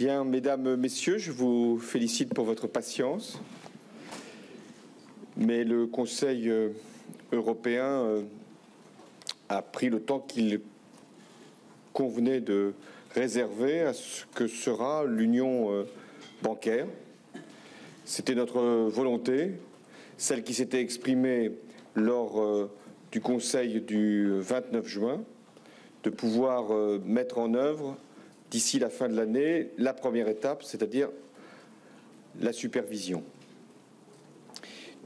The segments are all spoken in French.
Bien, mesdames, messieurs, je vous félicite pour votre patience. Mais le Conseil européen a pris le temps qu'il convenait de réserver à ce que sera l'union bancaire. C'était notre volonté, celle qui s'était exprimée lors du Conseil du 29 juin, de pouvoir mettre en œuvre d'ici la fin de l'année la première étape, c'est-à-dire la supervision.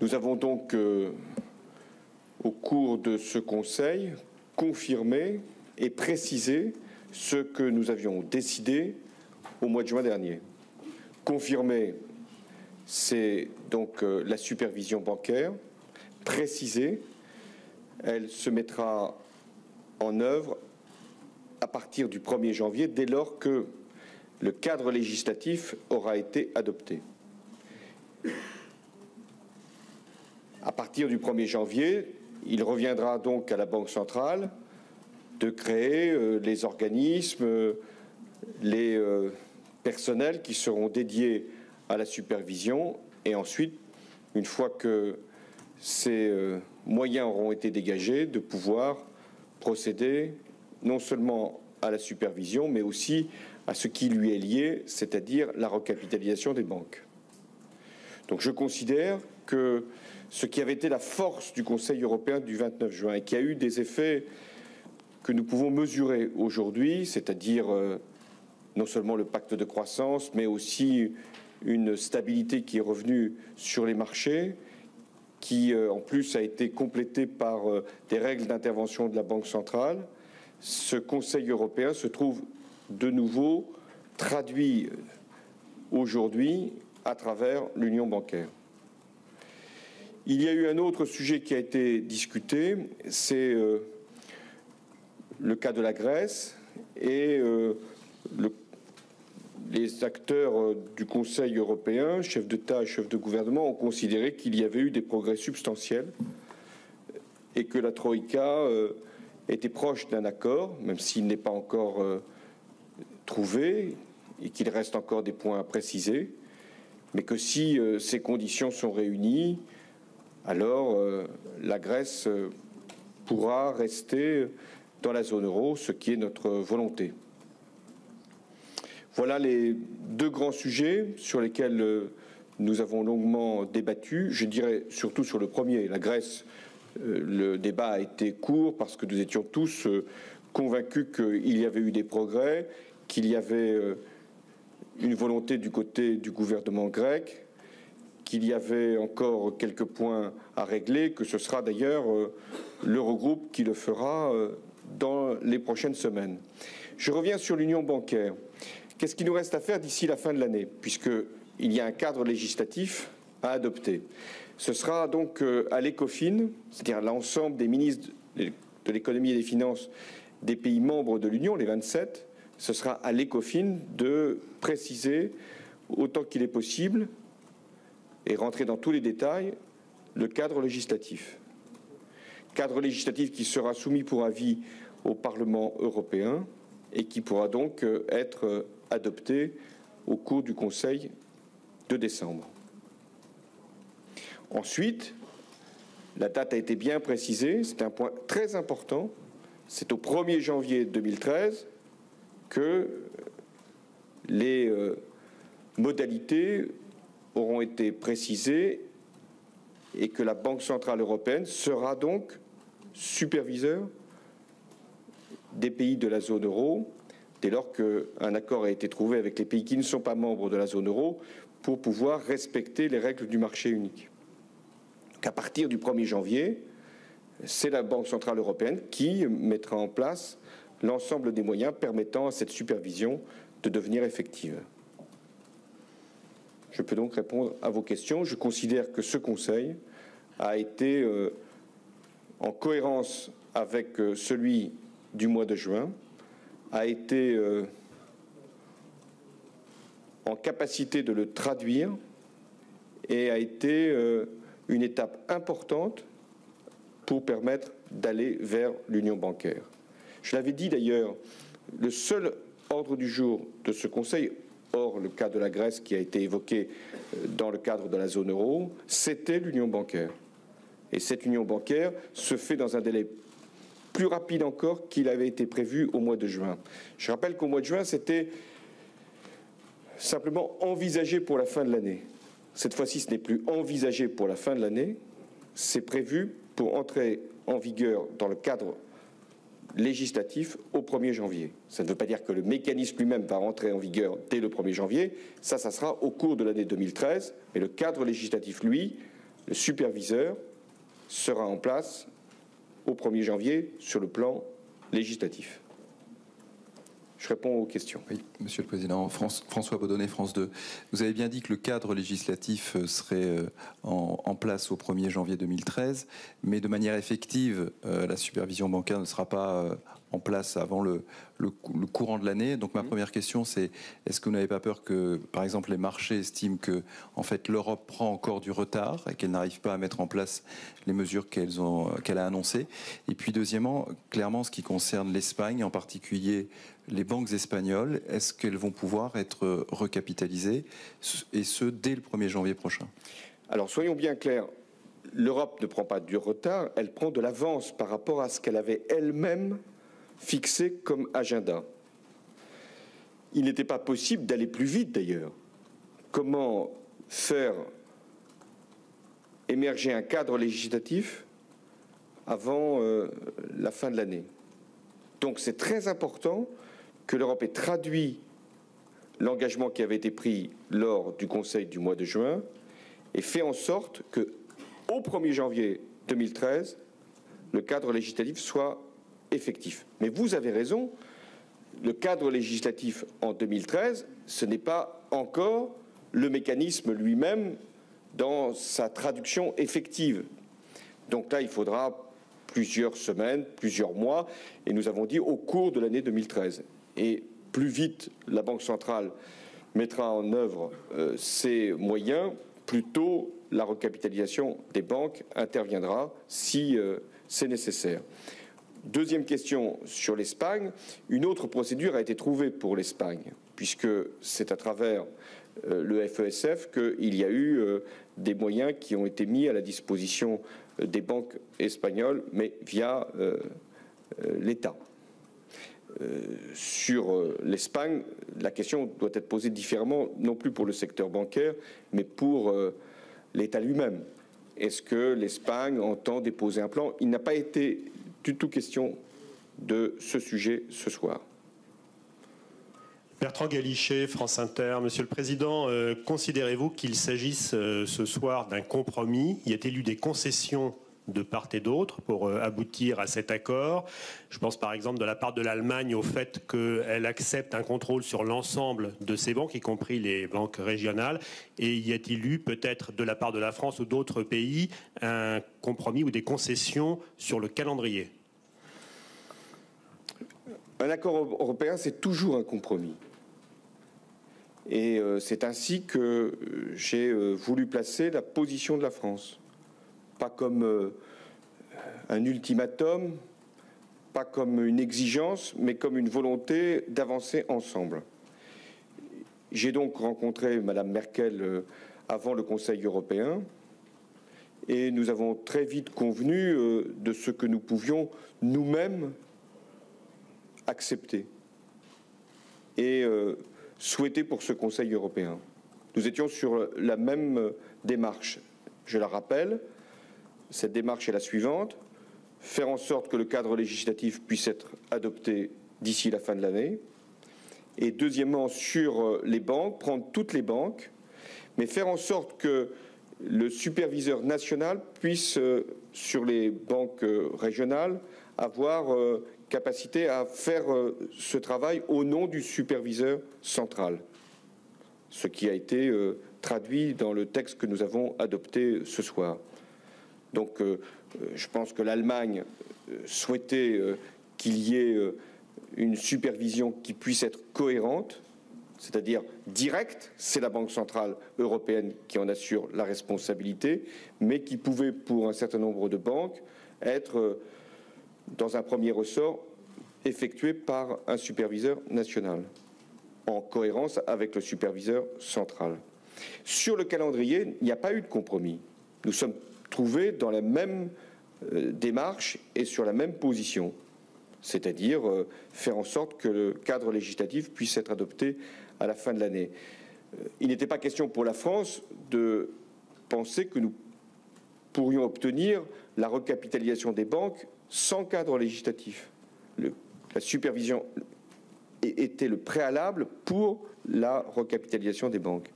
Nous avons donc, au cours de ce Conseil, confirmé et précisé ce que nous avions décidé au mois de juin dernier. Confirmé, c'est donc la supervision bancaire. Précisé, elle se mettra en œuvre à partir du 1er janvier, dès lors que le cadre législatif aura été adopté. À partir du 1er janvier, il reviendra donc à la Banque centrale de créer les organismes, les personnels qui seront dédiés à la supervision, et ensuite, une fois que ces moyens auront été dégagés, de pouvoir procéder non seulement à la supervision, mais aussi à ce qui lui est lié, c'est-à-dire la recapitalisation des banques. Donc je considère que ce qui avait été la force du Conseil européen du 29 juin et qui a eu des effets que nous pouvons mesurer aujourd'hui, c'est-à-dire non seulement le pacte de croissance, mais aussi une stabilité qui est revenue sur les marchés, qui en plus a été complétée par des règles d'intervention de la Banque centrale. Ce Conseil européen se trouve de nouveau traduit aujourd'hui à travers l'union bancaire. Il y a eu un autre sujet qui a été discuté, c'est le cas de la Grèce et les acteurs du Conseil européen, chefs d'État et chefs de gouvernement, ont considéré qu'il y avait eu des progrès substantiels et que la Troïka était proche d'un accord, même s'il n'est pas encore trouvé et qu'il reste encore des points à préciser, mais que si ces conditions sont réunies, alors la Grèce pourra rester dans la zone euro, ce qui est notre volonté. Voilà les deux grands sujets sur lesquels nous avons longuement débattu. Je dirais surtout sur le premier, la Grèce. Le débat a été court parce que nous étions tous convaincus qu'il y avait eu des progrès, qu'il y avait une volonté du côté du gouvernement grec, qu'il y avait encore quelques points à régler, que ce sera d'ailleurs l'Eurogroupe qui le fera dans les prochaines semaines. Je reviens sur l'union bancaire. Qu'est-ce qu'il nous reste à faire d'ici la fin de l'année, puisqu'il y a un cadre législatif à adopter? Ce sera donc à l'ECOFIN, c'est-à-dire l'ensemble des ministres de l'économie et des finances des pays membres de l'Union, les 27, ce sera à l'ECOFIN de préciser autant qu'il est possible et rentrer dans tous les détails le cadre législatif. Cadre législatif qui sera soumis pour avis au Parlement européen et qui pourra donc être adopté au cours du Conseil de décembre. Ensuite, la date a été bien précisée, c'est un point très important, c'est au 1er janvier 2013 que les modalités auront été précisées et que la Banque centrale européenne sera donc superviseur des pays de la zone euro dès lors qu'un accord a été trouvé avec les pays qui ne sont pas membres de la zone euro pour pouvoir respecter les règles du marché unique. Donc à partir du 1er janvier, c'est la Banque centrale européenne qui mettra en place l'ensemble des moyens permettant à cette supervision de devenir effective. Je peux donc répondre à vos questions. Je considère que ce Conseil a été en cohérence avec celui du mois de juin, a été en capacité de le traduire et a été une étape importante pour permettre d'aller vers l'union bancaire. Je l'avais dit d'ailleurs, le seul ordre du jour de ce Conseil Or, le cas de la Grèce qui a été évoqué dans le cadre de la zone euro, c'était l'union bancaire. Et cette union bancaire se fait dans un délai plus rapide encore qu'il avait été prévu au mois de juin. Je rappelle qu'au mois de juin, c'était simplement envisagé pour la fin de l'année. Cette fois-ci, ce n'est plus envisagé pour la fin de l'année, c'est prévu pour entrer en vigueur dans le cadre législatif au 1er janvier. Ça ne veut pas dire que le mécanisme lui-même va entrer en vigueur dès le 1er janvier, ça sera au cours de l'année 2013, mais le cadre législatif, lui, le superviseur, sera en place au 1er janvier sur le plan législatif. Je réponds aux questions. Oui, Monsieur le Président. François Baudonnet, France 2. Vous avez bien dit que le cadre législatif serait en place au 1er janvier 2013, mais de manière effective, la supervision bancaire ne sera pas en place avant le courant de l'année. Donc ma première question, c'est est-ce que vous n'avez pas peur que, par exemple, les marchés estiment que, en fait, l'Europe prend encore du retard et qu'elle n'arrive pas à mettre en place les mesures qu'elle a annoncées? Et puis, deuxièmement, clairement, ce qui concerne l'Espagne, en particulier les banques espagnoles, est-ce qu'elles vont pouvoir être recapitalisées, et ce, dès le 1er janvier prochain? Alors, soyons bien clairs, l'Europe ne prend pas du retard, elle prend de l'avance par rapport à ce qu'elle avait elle-même fixé comme agenda. Il n'était pas possible d'aller plus vite, d'ailleurs. Comment faire émerger un cadre législatif avant la fin de l'année? Donc, c'est très important que l'Europe ait traduit l'engagement qui avait été pris lors du Conseil du mois de juin et fait en sorte que, au 1er janvier 2013, le cadre législatif soit effectif. Mais vous avez raison, le cadre législatif en 2013, ce n'est pas encore le mécanisme lui-même dans sa traduction effective. Donc là, il faudra plusieurs semaines, plusieurs mois, et nous avons dit au cours de l'année 2013. Et plus vite la Banque centrale mettra en œuvre ces moyens, plus tôt la recapitalisation des banques interviendra si c'est nécessaire. Deuxième question sur l'Espagne. Une autre procédure a été trouvée pour l'Espagne, puisque c'est à travers le FESF qu'il y a eu des moyens qui ont été mis à la disposition des banques espagnoles, mais via l'État. Sur l'Espagne, la question doit être posée différemment, non plus pour le secteur bancaire, mais pour l'État lui-même. Est-ce que l'Espagne entend déposer un plan? Il n'a pas été du tout question de ce sujet ce soir. Bertrand Galichet, France Inter. Monsieur le Président, considérez-vous qu'il s'agisse ce soir d'un compromis? Y a-t-il eu des concessions de part et d'autre pour aboutir à cet accord? Je pense par exemple de la part de l'Allemagne au fait qu'elle accepte un contrôle sur l'ensemble de ses banques, y compris les banques régionales. Et y a-t-il eu peut-être de la part de la France ou d'autres pays un compromis ou des concessions sur le calendrier? Un accord européen, c'est toujours un compromis. Et c'est ainsi que j'ai voulu placer la position de la France. Pas comme un ultimatum, pas comme une exigence, mais comme une volonté d'avancer ensemble. J'ai donc rencontré Madame Merkel avant le Conseil européen et nous avons très vite convenu de ce que nous pouvions nous-mêmes accepter et souhaiter pour ce Conseil européen. Nous étions sur la même démarche. Je la rappelle, cette démarche est la suivante: faire en sorte que le cadre législatif puisse être adopté d'ici la fin de l'année. Et deuxièmement, sur les banques, prendre toutes les banques, mais faire en sorte que le superviseur national puisse, sur les banques régionales, avoir capacité à faire ce travail au nom du superviseur central, ce qui a été traduit dans le texte que nous avons adopté ce soir. Donc je pense que l'Allemagne souhaitait qu'il y ait une supervision qui puisse être cohérente, c'est-à-dire directe, c'est la Banque centrale européenne qui en assure la responsabilité, mais qui pouvait, pour un certain nombre de banques, être, dans un premier ressort, effectuée par un superviseur national. en cohérence avec le superviseur central. Sur le calendrier, il n'y a pas eu de compromis. Nous sommes trouvés dans la même démarche et sur la même position, c'est-à-dire faire en sorte que le cadre législatif puisse être adopté à la fin de l'année. Il n'était pas question pour la France de penser que nous pourrions obtenir la recapitalisation des banques sans cadre législatif. La supervision était le préalable pour la recapitalisation des banques.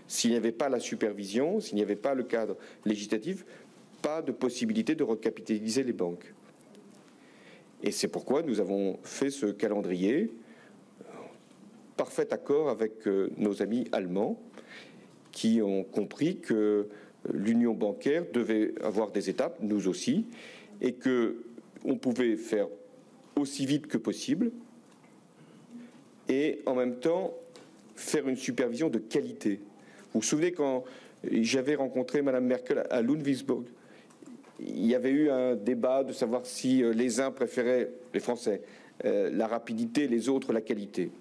S'il n'y avait pas la supervision, s'il n'y avait pas le cadre législatif, pas de possibilité de recapitaliser les banques. Et c'est pourquoi nous avons fait ce calendrier, parfait accord avec nos amis allemands, qui ont compris que l'union bancaire devait avoir des étapes, nous aussi, et qu'on pouvait faire aussi vite que possible, et en même temps faire une supervision de qualité. Vous vous souvenez quand j'avais rencontré Mme Merkel à Ludwigsburg, il y avait eu un débat de savoir si les uns préféraient, les Français, la rapidité, les autres la qualité.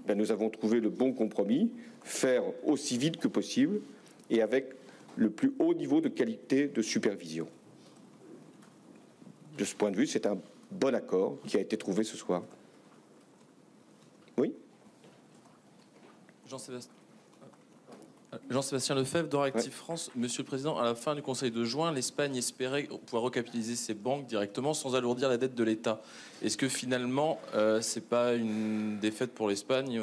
Ben, nous avons trouvé le bon compromis, faire aussi vite que possible et avec le plus haut niveau de qualité de supervision. De ce point de vue, c'est un bon accord qui a été trouvé ce soir. Oui ? Jean-Sébastien Lefebvre, d'Oractif France. Monsieur le Président, à la fin du Conseil de juin, l'Espagne espérait pouvoir recapitaliser ses banques directement sans alourdir la dette de l'État. Est-ce que finalement, c'est pas une défaite pour l'Espagne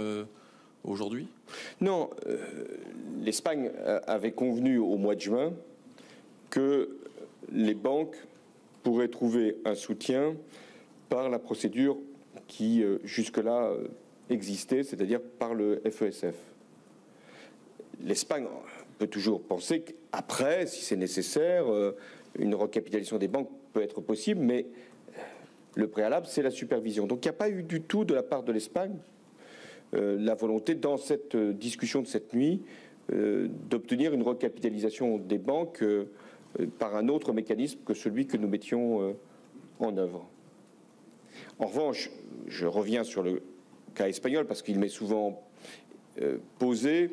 aujourd'hui ? Non, l'Espagne avait convenu au mois de juin que les banques pourraient trouver un soutien par la procédure qui jusque-là existait, c'est-à-dire par le FESF. L'Espagne peut toujours penser qu'après, si c'est nécessaire, une recapitalisation des banques peut être possible, mais le préalable, c'est la supervision. Donc il n'y a pas eu du tout de la part de l'Espagne la volonté, dans cette discussion de cette nuit, d'obtenir une recapitalisation des banques par un autre mécanisme que celui que nous mettions en œuvre. En revanche, je reviens sur le cas espagnol parce qu'il m'est souvent posé.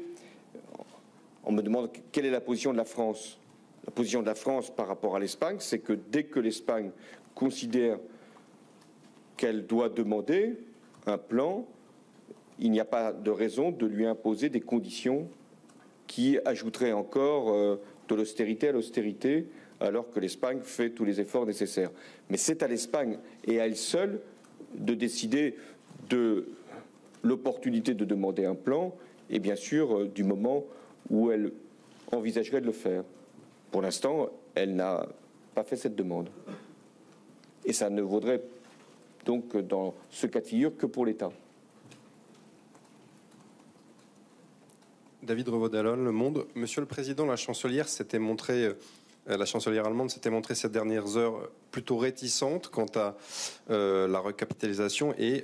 On me demande quelle est la position de la France. La position de la France par rapport à l'Espagne, c'est que dès que l'Espagne considère qu'elle doit demander un plan, il n'y a pas de raison de lui imposer des conditions qui ajouteraient encore de l'austérité à l'austérité, alors que l'Espagne fait tous les efforts nécessaires. Mais c'est à l'Espagne et à elle seule de décider de l'opportunité de demander un plan et bien sûr du moment où elle envisagerait de le faire. Pour l'instant, elle n'a pas fait cette demande. Et ça ne vaudrait donc dans ce cas de figure que pour l'État. David Revaud-Dallon, Le Monde. Monsieur le Président, la chancelière allemande s'était montrée ces dernières heures plutôt réticente quant à la recapitalisation et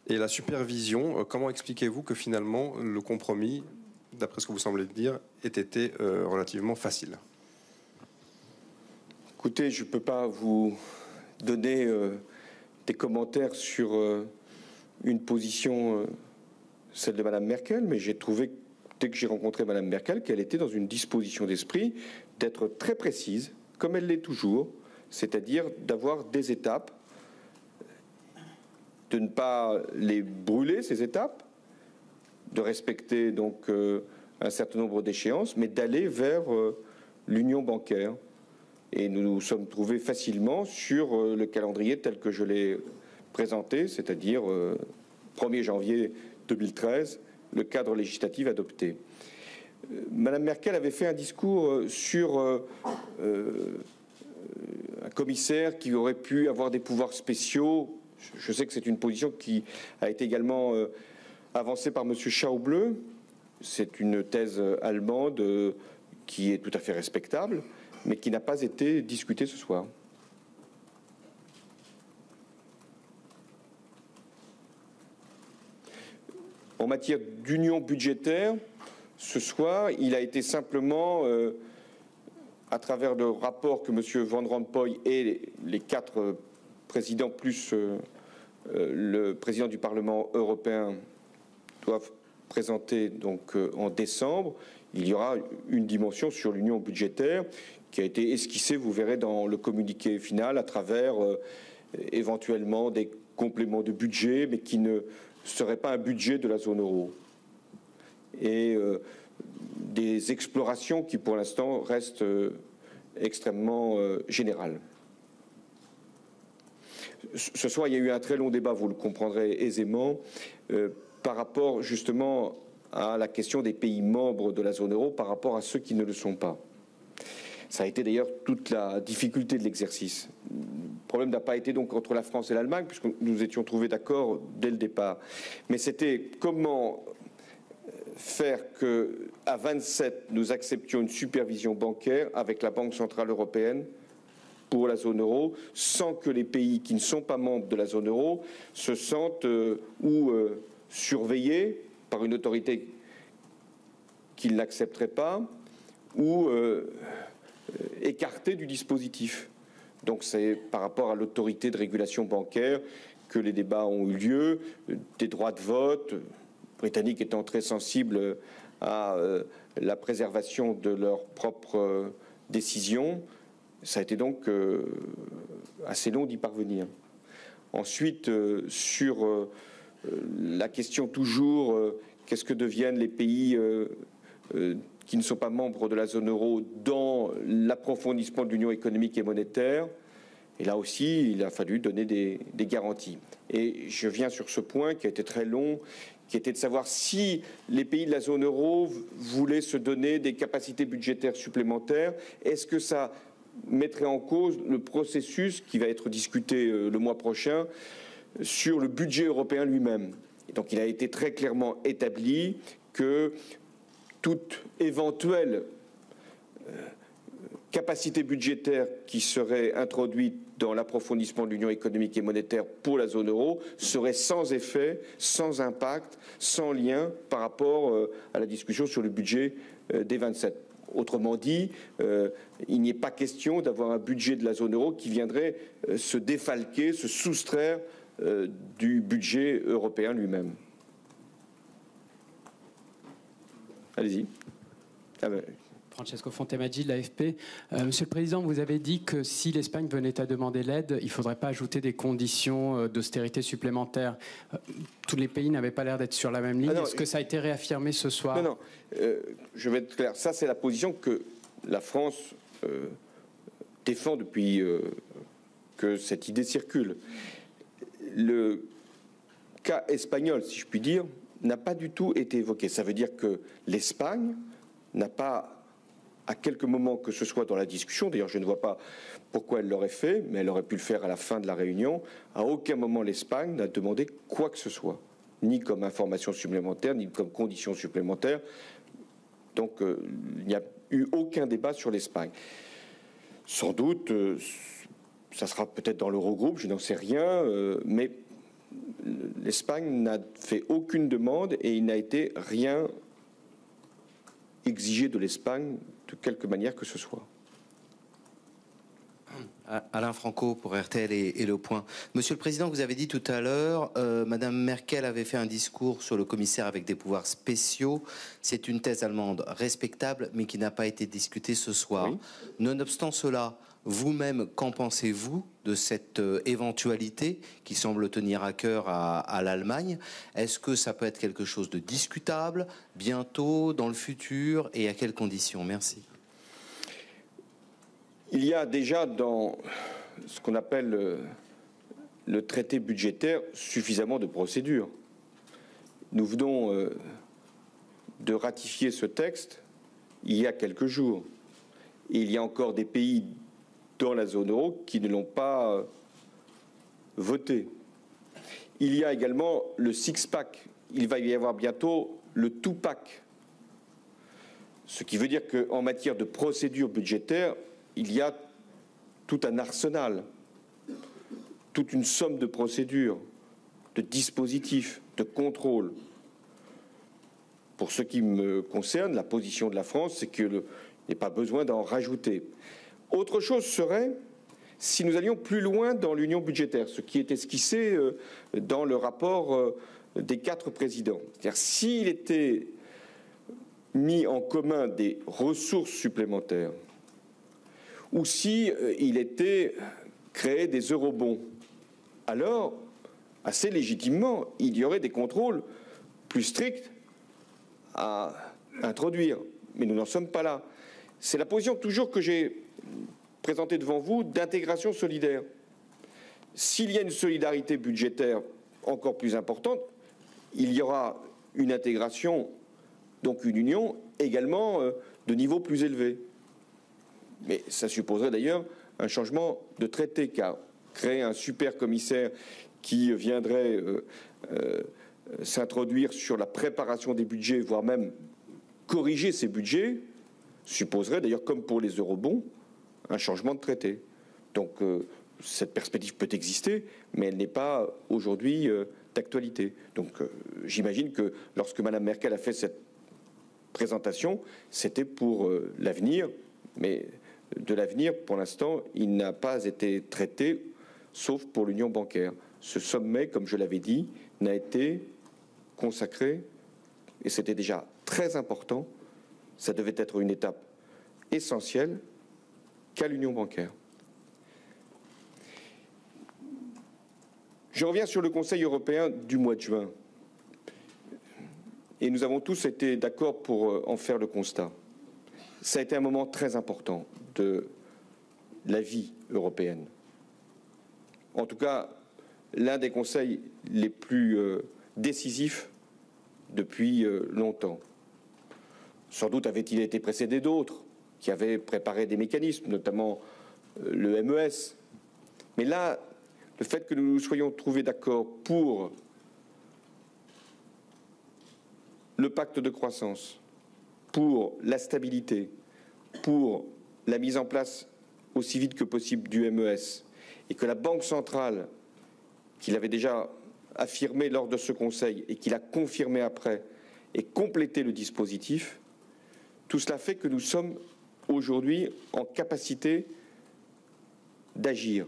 la supervision. Comment expliquez-vous que finalement le compromis, d'après ce que vous semblez dire, ait été relativement facile ? Écoutez, je ne peux pas vous donner des commentaires sur une position, celle de Mme Merkel, mais j'ai trouvé, dès que j'ai rencontré Mme Merkel, qu'elle était dans une disposition d'esprit d'être très précise, comme elle l'est toujours, c'est-à-dire d'avoir des étapes, de ne pas les brûler, ces étapes, de respecter donc un certain nombre d'échéances, mais d'aller vers l'union bancaire. Et nous nous sommes trouvés facilement sur le calendrier tel que je l'ai présenté, c'est-à-dire 1er janvier 2013, le cadre législatif adopté. Madame Merkel avait fait un discours sur un commissaire qui aurait pu avoir des pouvoirs spéciaux. Je sais que c'est une position qui a été également avancée par M. Schauble. C'est une thèse allemande qui est tout à fait respectable, mais qui n'a pas été discutée ce soir. En matière d'union budgétaire, ce soir, il a été simplement, à travers le rapport que M. Van Rompuy et les 4 présidents, plus le président du Parlement européen doivent présenter donc en décembre, il y aura une dimension sur l'union budgétaire qui a été esquissée, vous verrez, dans le communiqué final à travers éventuellement des compléments de budget, mais qui ne serait pas un budget de la zone euro. Et des explorations qui, pour l'instant, restent extrêmement générales. Ce soir, il y a eu un très long débat, vous le comprendrez aisément, par rapport justement à la question des pays membres de la zone euro par rapport à ceux qui ne le sont pas. Ça a été d'ailleurs toute la difficulté de l'exercice. Le problème n'a pas été donc entre la France et l'Allemagne, puisque nous nous étions trouvés d'accord dès le départ. Mais c'était comment faire qu'à 27, nous acceptions une supervision bancaire avec la Banque centrale européenne pour la zone euro, sans que les pays qui ne sont pas membres de la zone euro se sentent surveillés par une autorité qu'ils n'accepteraient pas ou écartés du dispositif. Donc c'est par rapport à l'autorité de régulation bancaire que les débats ont eu lieu, des droits de vote, Britanniques étant très sensibles à la préservation de leurs propres décisions. Ça a été donc assez long d'y parvenir. Ensuite, sur la question toujours, qu'est-ce que deviennent les pays qui ne sont pas membres de la zone euro dans l'approfondissement de l'union économique et monétaire? Et là aussi, il a fallu donner des garanties. Et je viens sur ce point qui a été très long, qui était de savoir si les pays de la zone euro voulaient se donner des capacités budgétaires supplémentaires. Est-ce que ça mettrait en cause le processus qui va être discuté le mois prochain sur le budget européen lui-même? Et donc il a été très clairement établi que toute éventuelle capacité budgétaire qui serait introduite dans l'approfondissement de l'union économique et monétaire pour la zone euro serait sans effet, sans impact, sans lien par rapport à la discussion sur le budget des 27. Autrement dit, il n'est pas question d'avoir un budget de la zone euro qui viendrait se défalquer, se soustraire du budget européen lui-même. Allez-y. Ah ben. Francesco Fontemaggi de l'AFP. Monsieur le Président, vous avez dit que si l'Espagne venait à demander l'aide, il ne faudrait pas ajouter des conditions d'austérité supplémentaires. Tous les pays n'avaient pas l'air d'être sur la même ligne. Est-ce que ça a été réaffirmé ce soir? Non, je vais être clair. Ça, c'est la position que la France défend depuis que cette idée circule. Le cas espagnol, si je puis dire, n'a pas du tout été évoqué. Ça veut dire que l'Espagne n'a pas, à quelque moment que ce soit dans la discussion, d'ailleurs je ne vois pas pourquoi elle l'aurait fait, mais elle aurait pu le faire à la fin de la réunion, à aucun moment l'Espagne n'a demandé quoi que ce soit, ni comme information supplémentaire, ni comme condition supplémentaire. Donc il n'y a eu aucun débat sur l'Espagne. Sans doute, ça sera peut-être dans l'Eurogroupe, je n'en sais rien, mais l'Espagne n'a fait aucune demande et il n'a été rien exigé de l'Espagne de quelque manière que ce soit. Alain Franco pour RTL et Le Point. Monsieur le Président, vous avez dit tout à l'heure, Madame Merkel avait fait un discours sur le commissaire avec des pouvoirs spéciaux. C'est une thèse allemande respectable, mais qui n'a pas été discutée ce soir. Oui. Nonobstant cela, vous-même, qu'en pensez-vous de cette éventualité qui semble tenir à cœur à l'Allemagne? Est-ce que ça peut être quelque chose de discutable, bientôt, dans le futur, et à quelles conditions? Merci. Il y a déjà dans ce qu'on appelle le traité budgétaire suffisamment de procédures. Nous venons de ratifier ce texte il y a quelques jours. Et il y a encore des pays dans la zone euro qui ne l'ont pas voté. Il y a également le six-pack. Il va y avoir bientôt le two-pack. Ce qui veut dire qu'en matière de procédure budgétaire, il y a tout un arsenal, toute une somme de procédures, de dispositifs, de contrôles. Pour ce qui me concerne, la position de la France, c'est qu'il n'y a pas besoin d'en rajouter. Autre chose serait si nous allions plus loin dans l'union budgétaire, ce qui est esquissé dans le rapport des 4 présidents. C'est-à-dire s'il était mis en commun des ressources supplémentaires ou si il était créé des eurobonds, alors, assez légitimement, il y aurait des contrôles plus stricts à introduire. Mais nous n'en sommes pas là. C'est la position toujours que j'ai présentée devant vous d'intégration solidaire. S'il y a une solidarité budgétaire encore plus importante, il y aura une intégration, donc une union, également de niveau plus élevé. Mais ça supposerait d'ailleurs un changement de traité, car créer un super commissaire qui viendrait s'introduire sur la préparation des budgets, voire même corriger ces budgets, supposerait d'ailleurs, comme pour les eurobonds, un changement de traité. Donc cette perspective peut exister, mais elle n'est pas aujourd'hui d'actualité. Donc j'imagine que lorsque Mme Merkel a fait cette présentation, c'était pour l'avenir, mais de l'avenir, pour l'instant, il n'a pas été traité, sauf pour l'union bancaire. Ce sommet, comme je l'avais dit, n'a été consacré, et c'était déjà très important, ça devait être une étape essentielle, qu'à l'union bancaire. Je reviens sur le Conseil européen du mois de juin. Et nous avons tous été d'accord pour en faire le constat. Ça a été un moment très important de la vie européenne. En tout cas, l'un des conseils les plus décisifs depuis longtemps. Sans doute avait-il été précédé d'autres qui avaient préparé des mécanismes, notamment le MES. Mais là, le fait que nous nous soyons trouvés d'accord pour le pacte de croissance, pour la stabilité, pour la mise en place aussi vite que possible du MES, et que la Banque centrale, qu'il avait déjà affirmé lors de ce Conseil et qu'il a confirmé après, ait complété le dispositif, tout cela fait que nous sommes aujourd'hui en capacité d'agir.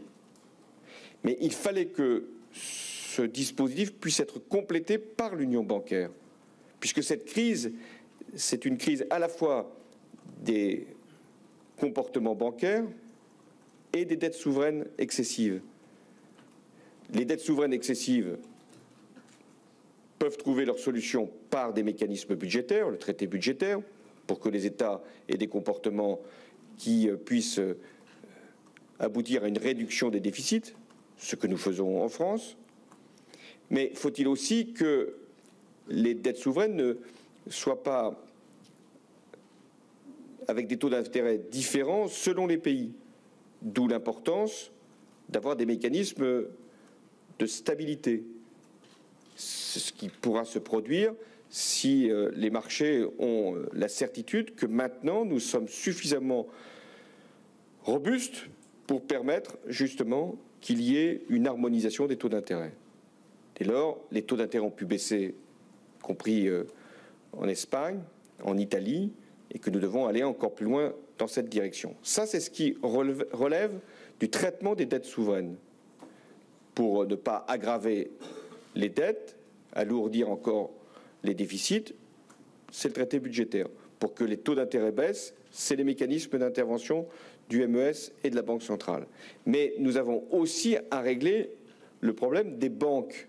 Mais il fallait que ce dispositif puisse être complété par l'union bancaire, puisque cette crise, c'est une crise à la fois des comportements bancaires et des dettes souveraines excessives. Les dettes souveraines excessives peuvent trouver leur solution par des mécanismes budgétaires, le traité budgétaire, pour que les États aient des comportements qui puissent aboutir à une réduction des déficits, ce que nous faisons en France. Mais faut-il aussi que les dettes souveraines ne soient pas avec des taux d'intérêt différents selon les pays, d'où l'importance d'avoir des mécanismes de stabilité. C'est ce qui pourra se produire si les marchés ont la certitude que maintenant nous sommes suffisamment robustes pour permettre justement qu'il y ait une harmonisation des taux d'intérêt. Dès lors, les taux d'intérêt ont pu baisser, y compris en Espagne, en Italie, et que nous devons aller encore plus loin dans cette direction. Ça, c'est ce qui relève du traitement des dettes souveraines, pour ne pas aggraver les dettes, alourdir encore les déficits, c'est le traité budgétaire. Pour que les taux d'intérêt baissent, c'est les mécanismes d'intervention du MES et de la Banque centrale. Mais nous avons aussi à régler le problème des banques,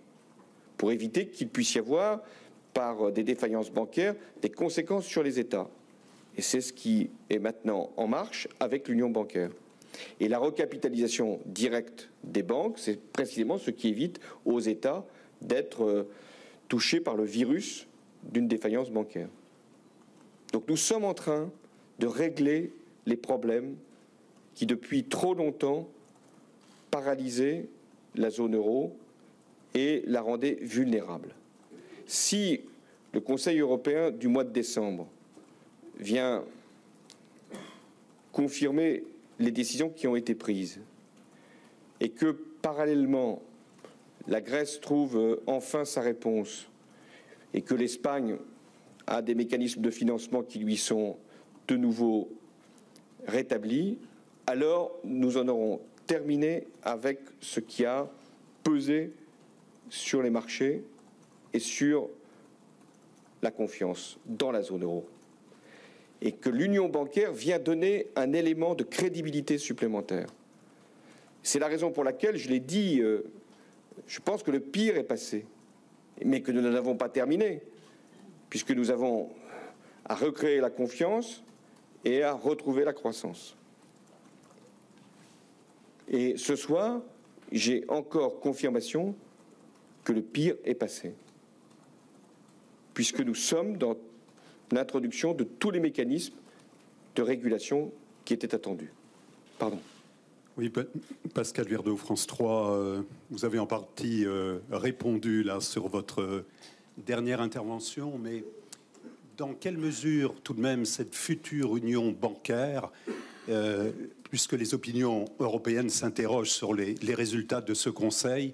pour éviter qu'il puisse y avoir, par des défaillances bancaires, des conséquences sur les États. Et c'est ce qui est maintenant en marche avec l'union bancaire. Et la recapitalisation directe des banques, c'est précisément ce qui évite aux États d'être touchés par le virus d'une défaillance bancaire. Donc nous sommes en train de régler les problèmes qui, depuis trop longtemps, paralysaient la zone euro et la rendaient vulnérable. Si le Conseil européen du mois de décembre vient confirmer les décisions qui ont été prises et que, parallèlement, la Grèce trouve enfin sa réponse et que l'Espagne a des mécanismes de financement qui lui sont de nouveau rétablis, alors nous en aurons terminer avec ce qui a pesé sur les marchés et sur la confiance dans la zone euro. Et que l'union bancaire vient donner un élément de crédibilité supplémentaire. C'est la raison pour laquelle, je l'ai dit, je pense que le pire est passé, mais que nous n'en avons pas terminé, puisque nous avons à recréer la confiance et à retrouver la croissance. Et ce soir, j'ai encore confirmation que le pire est passé, puisque nous sommes dans l'introduction de tous les mécanismes de régulation qui étaient attendus. Pardon. Oui, Pascal Verdeau, France 3, vous avez en partie répondu là sur votre dernière intervention, mais dans quelle mesure tout de même cette future union bancaire, puisque les opinions européennes s'interrogent sur les résultats de ce Conseil,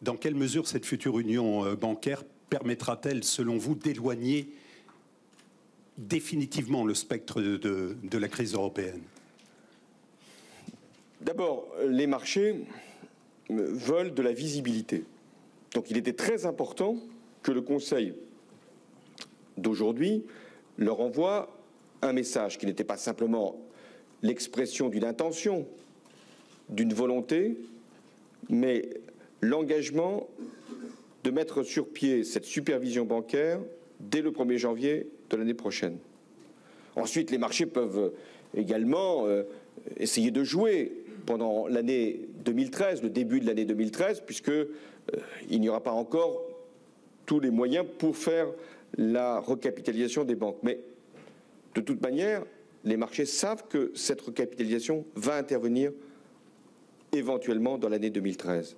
dans quelle mesure cette future union bancaire permettra-t-elle, selon vous, d'éloigner définitivement le spectre de la crise européenne? D'abord, les marchés veulent de la visibilité. Donc il était très important que le Conseil d'aujourd'hui leur envoie un message qui n'était pas simplement l'expression d'une intention, d'une volonté, mais l'engagement de mettre sur pied cette supervision bancaire dès le 1er janvier de l'année prochaine. Ensuite, les marchés peuvent également essayer de jouer pendant l'année 2013, le début de l'année 2013, puisqu'il n'y aura pas encore tous les moyens pour faire la recapitalisation des banques. Mais de toute manière, les marchés savent que cette recapitalisation va intervenir éventuellement dans l'année 2013.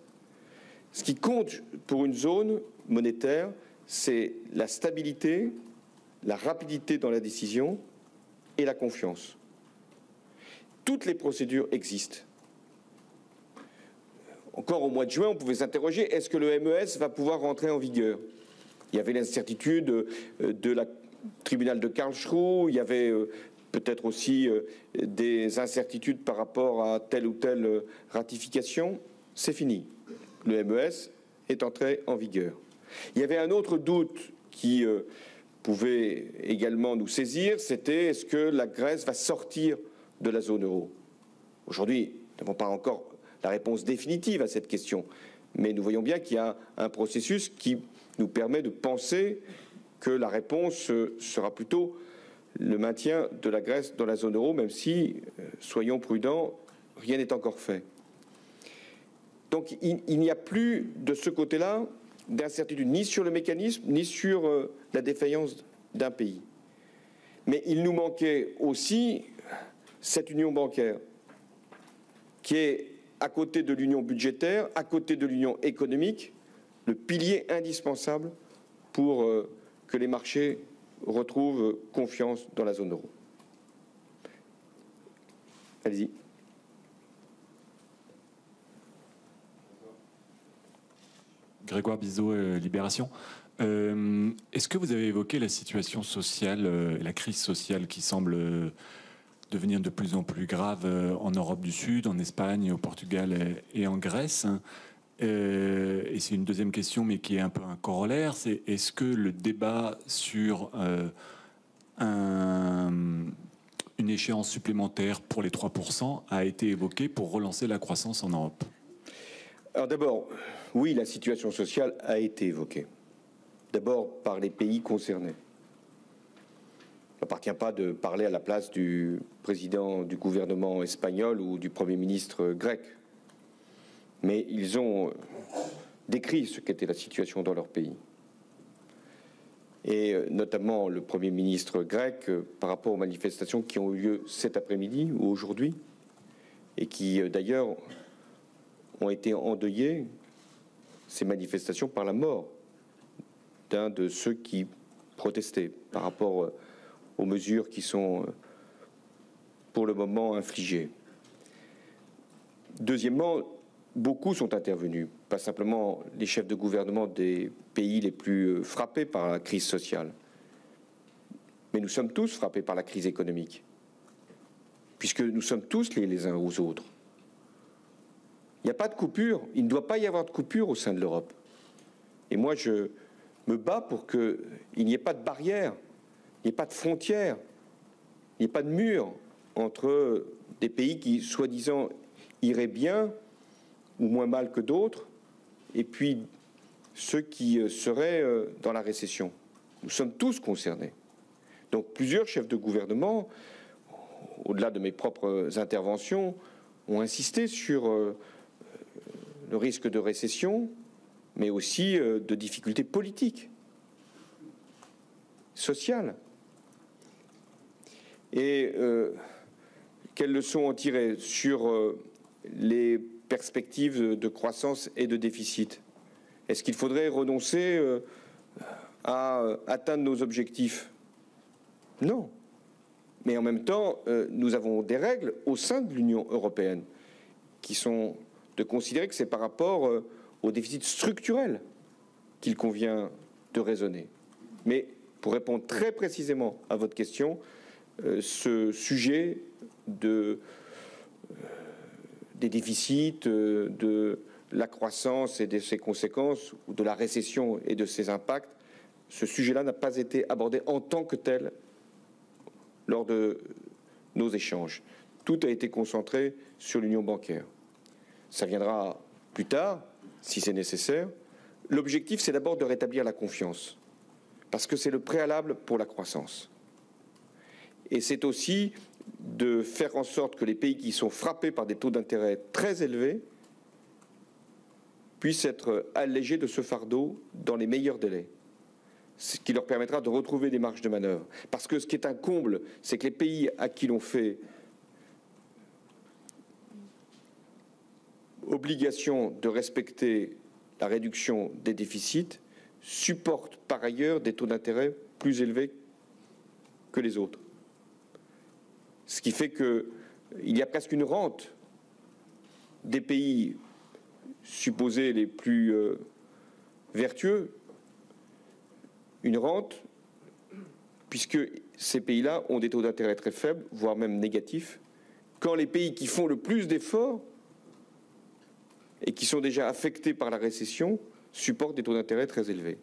Ce qui compte pour une zone monétaire, c'est la stabilité, la rapidité dans la décision et la confiance. Toutes les procédures existent. Encore au mois de juin, on pouvait s'interroger, est-ce que le MES va pouvoir rentrer en vigueur? Il y avait l'incertitude de la tribunal de Karlsruhe, il y avait peut-être aussi des incertitudes par rapport à telle ou telle ratification. C'est fini. Le MES est entré en vigueur. Il y avait un autre doute qui pouvait également nous saisir, c'était est-ce que la Grèce va sortir de la zone euro? Aujourd'hui, nous n'avons pas encore la réponse définitive à cette question, mais nous voyons bien qu'il y a un processus qui nous permet de penser que la réponse sera plutôt le maintien de la Grèce dans la zone euro, même si, soyons prudents, rien n'est encore fait. Donc il n'y a plus de ce côté-là d'incertitude ni sur le mécanisme, ni sur la défaillance d'un pays. Mais il nous manquait aussi cette union bancaire, qui est, à côté de l'union budgétaire, à côté de l'union économique, le pilier indispensable pour que les marchés retrouvent confiance dans la zone euro. Allez-y. Grégoire Bizot, Libération. Est-ce que vous avez évoqué la situation sociale, la crise sociale qui semble devenir de plus en plus grave en Europe du Sud, en Espagne, au Portugal et en Grèce? Et c'est une deuxième question, mais qui est un peu un corollaire, c'est est-ce que le débat sur une échéance supplémentaire pour les 3% a été évoqué pour relancer la croissance en Europe? Alors d'abord, oui, la situation sociale a été évoquée. D'abord par les pays concernés. Il n'appartient pas de parler à la place du président du gouvernement espagnol ou du Premier ministre grec. Mais ils ont décrit ce qu'était la situation dans leur pays. Et notamment le Premier ministre grec par rapport aux manifestations qui ont eu lieu cet après-midi ou aujourd'hui, et qui d'ailleurs ont été endeuillées, ces manifestations, par la mort d'un de ceux qui protestaient par rapport aux mesures qui sont pour le moment infligées. Deuxièmement, beaucoup sont intervenus, pas simplement les chefs de gouvernement des pays les plus frappés par la crise sociale, mais nous sommes tous frappés par la crise économique, puisque nous sommes tous liés les uns aux autres. Il n'y a pas de coupure, il ne doit pas y avoir de coupure au sein de l'Europe. Et moi, je me bats pour qu'il n'y ait pas de barrière, il n'y ait pas de frontière, il n'y ait pas de mur entre des pays qui, soi-disant, iraient bien ou moins mal que d'autres, et puis ceux qui seraient dans la récession. Nous sommes tous concernés. Donc plusieurs chefs de gouvernement, au-delà de mes propres interventions, ont insisté sur le risque de récession, mais aussi de difficultés politiques, sociales. Et quelles leçons en tirer sur les perspectives de croissance et de déficit? Est-ce qu'il faudrait renoncer à atteindre nos objectifs? Non. Mais en même temps, nous avons des règles au sein de l'Union européenne qui sont de considérer que c'est par rapport au déficit structurel qu'il convient de raisonner. Mais pour répondre très précisément à votre question, ce sujet des déficits, de la croissance et de ses conséquences, ou de la récession et de ses impacts, ce sujet-là n'a pas été abordé en tant que tel lors de nos échanges. Tout a été concentré sur l'union bancaire. Ça viendra plus tard, si c'est nécessaire. L'objectif, c'est d'abord de rétablir la confiance, parce que c'est le préalable pour la croissance. Et c'est aussi de faire en sorte que les pays qui sont frappés par des taux d'intérêt très élevés puissent être allégés de ce fardeau dans les meilleurs délais, ce qui leur permettra de retrouver des marges de manœuvre. Parce que ce qui est un comble, c'est que les pays à qui l'on fait obligation de respecter la réduction des déficits supportent par ailleurs des taux d'intérêt plus élevés que les autres. Ce qui fait qu'il y a presque une rente des pays supposés les plus vertueux, une rente, puisque ces pays-là ont des taux d'intérêt très faibles, voire même négatifs, quand les pays qui font le plus d'efforts et qui sont déjà affectés par la récession supportent des taux d'intérêt très élevés.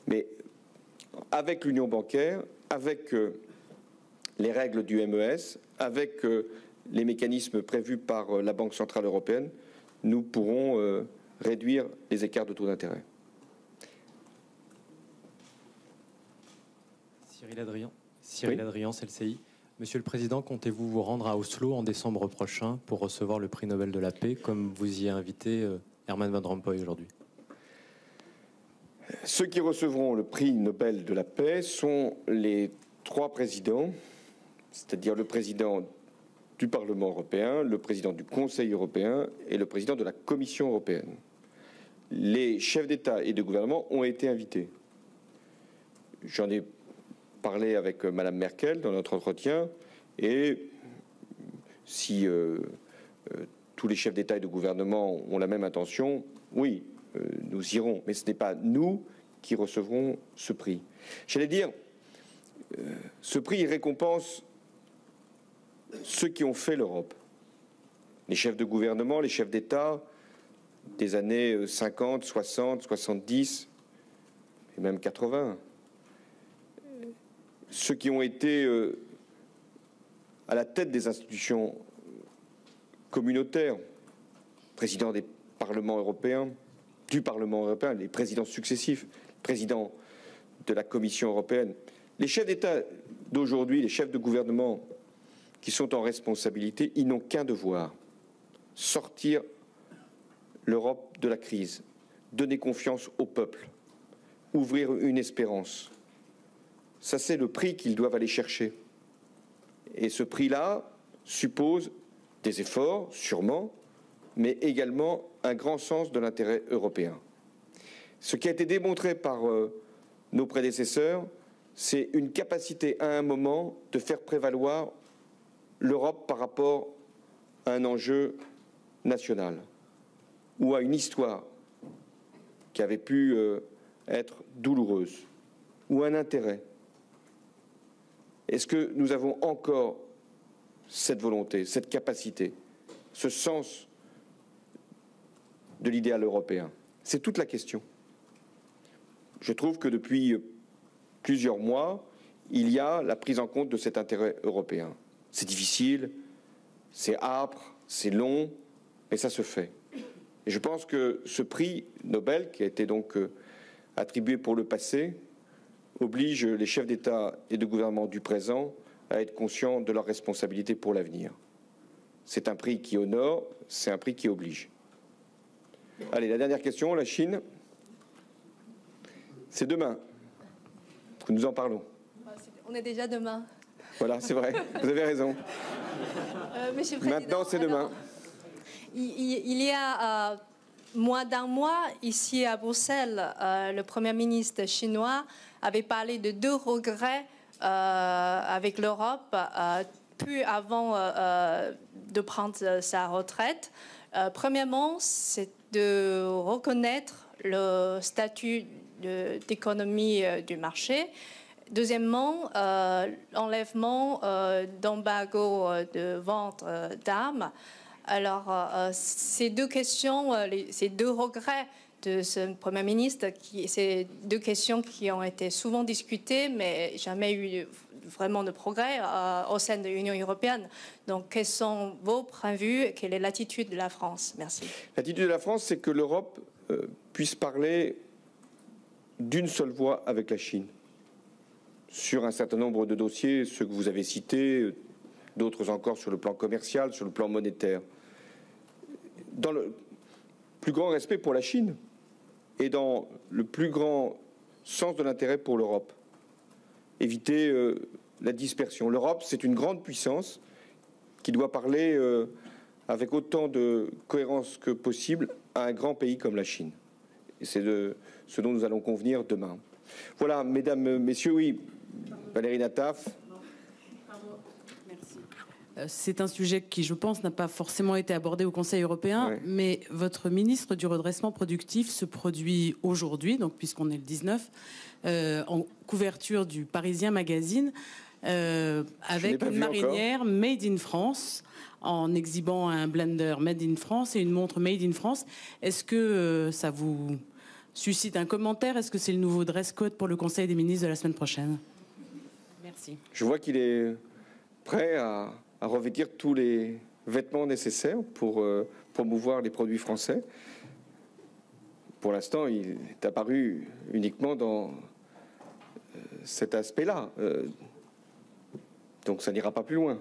Mais avec l'union bancaire, avec les règles du MES, avec les mécanismes prévus par la Banque centrale européenne, nous pourrons réduire les écarts de taux d'intérêt. Cyril Adrian, CLCI. Monsieur le Président, comptez-vous vous rendre à Oslo en décembre prochain pour recevoir le prix Nobel de la paix, comme vous y a invité Herman Van Rompuy aujourd'hui? Ceux qui recevront le prix Nobel de la paix sont les 3 présidents, c'est-à-dire le président du Parlement européen, le président du Conseil européen et le président de la Commission européenne. Les chefs d'État et de gouvernement ont été invités. J'en ai parlé avec Madame Merkel dans notre entretien, et si tous les chefs d'État et de gouvernement ont la même intention, oui, nous irons, mais ce n'est pas nous qui recevrons ce prix. J'allais dire, ce prix récompense ceux qui ont fait l'Europe. Les chefs de gouvernement, les chefs d'État des années 50, 60, 70 et même 80. Ceux qui ont été à la tête des institutions communautaires, présidents des parlements européens, du Parlement européen, les présidents successifs, présidents de la Commission européenne, les chefs d'État d'aujourd'hui, les chefs de gouvernement qui sont en responsabilité, ils n'ont qu'un devoir: sortir l'Europe de la crise, donner confiance au peuple, ouvrir une espérance. Ça, c'est le prix qu'ils doivent aller chercher. Et ce prix-là suppose des efforts, sûrement, mais également un grand sens de l'intérêt européen. Ce qui a été démontré par nos prédécesseurs, c'est une capacité à un moment de faire prévaloir l'Europe par rapport à un enjeu national ou à une histoire qui avait pu être douloureuse ou un intérêt. Est-ce que nous avons encore cette volonté, cette capacité, ce sens de l'idéal européen? C'est toute la question. Je trouve que depuis plusieurs mois, il y a la prise en compte de cet intérêt européen. C'est difficile, c'est âpre, c'est long, mais ça se fait. Et je pense que ce prix Nobel, qui a été donc attribué pour le passé, oblige les chefs d'État et de gouvernement du présent à être conscients de leurs responsabilités pour l'avenir. C'est un prix qui honore, c'est un prix qui oblige. Allez, la dernière question, la Chine. C'est demain que nous en parlons. On est déjà demain. Voilà, c'est vrai, vous avez raison. Monsieur le Président, maintenant, c'est demain. Il y a moins d'un mois, ici à Bruxelles, le Premier ministre chinois avait parlé de 2 regrets avec l'Europe, peu avant de prendre sa retraite. Premièrement, c'est de reconnaître le statut d'économie du marché. Deuxièmement, l'enlèvement d'embargo de vente d'armes. Alors, ces 2 questions, ces 2 regrets de ce Premier ministre, c'est 2 questions qui ont été souvent discutées, mais jamais eu vraiment de progrès au sein de l'Union européenne. Donc, quels sont vos points de vue? Quelle est l'attitude de la France? Merci. L'attitude de la France, c'est que l'Europe puisse parler d'une seule voix avec la Chine sur un certain nombre de dossiers, ceux que vous avez cités, d'autres encore sur le plan commercial, sur le plan monétaire. Dans le plus grand respect pour la Chine et dans le plus grand sens de l'intérêt pour l'Europe. Éviter la dispersion. L'Europe, c'est une grande puissance qui doit parler avec autant de cohérence que possible à un grand pays comme la Chine. Et c'est de ce dont nous allons convenir demain. Voilà, mesdames, messieurs, oui, Valérie Nataf. C'est un sujet qui, je pense, n'a pas forcément été abordé au Conseil européen, mais votre ministre du redressement productif se produit aujourd'hui, donc puisqu'on est le 19, en couverture du Parisien Magazine, avec une marinière Made in France, en exhibant un blender Made in France et une montre Made in France. Est-ce que ça vous suscite un commentaire? Est-ce que c'est le nouveau dress code pour le Conseil des ministres de la semaine prochaine? Merci. Je vois qu'il est prêt à revêtir tous les vêtements nécessaires pour promouvoir les produits français. Pour l'instant, il est apparu uniquement dans cet aspect-là. Donc ça n'ira pas plus loin.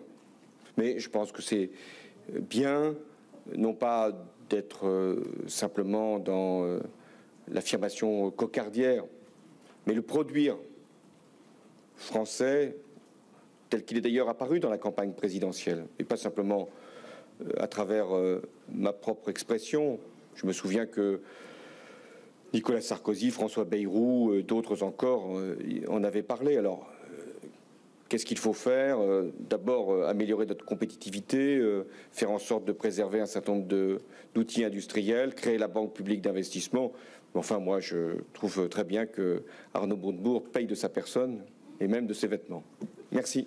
Mais je pense que c'est bien, non pas d'être simplement dans l'affirmation cocardière, mais le produire français, tel qu'il est d'ailleurs apparu dans la campagne présidentielle, et pas simplement à travers ma propre expression. Je me souviens que Nicolas Sarkozy, François Bayrou, d'autres encore en avaient parlé. Alors, qu'est-ce qu'il faut faire? D'abord, améliorer notre compétitivité, faire en sorte de préserver un certain nombre d'outils industriels, créer la banque publique d'investissement. Enfin, moi, je trouve très bien que Arnaud Montebourg paye de sa personne et même de ses vêtements. Merci.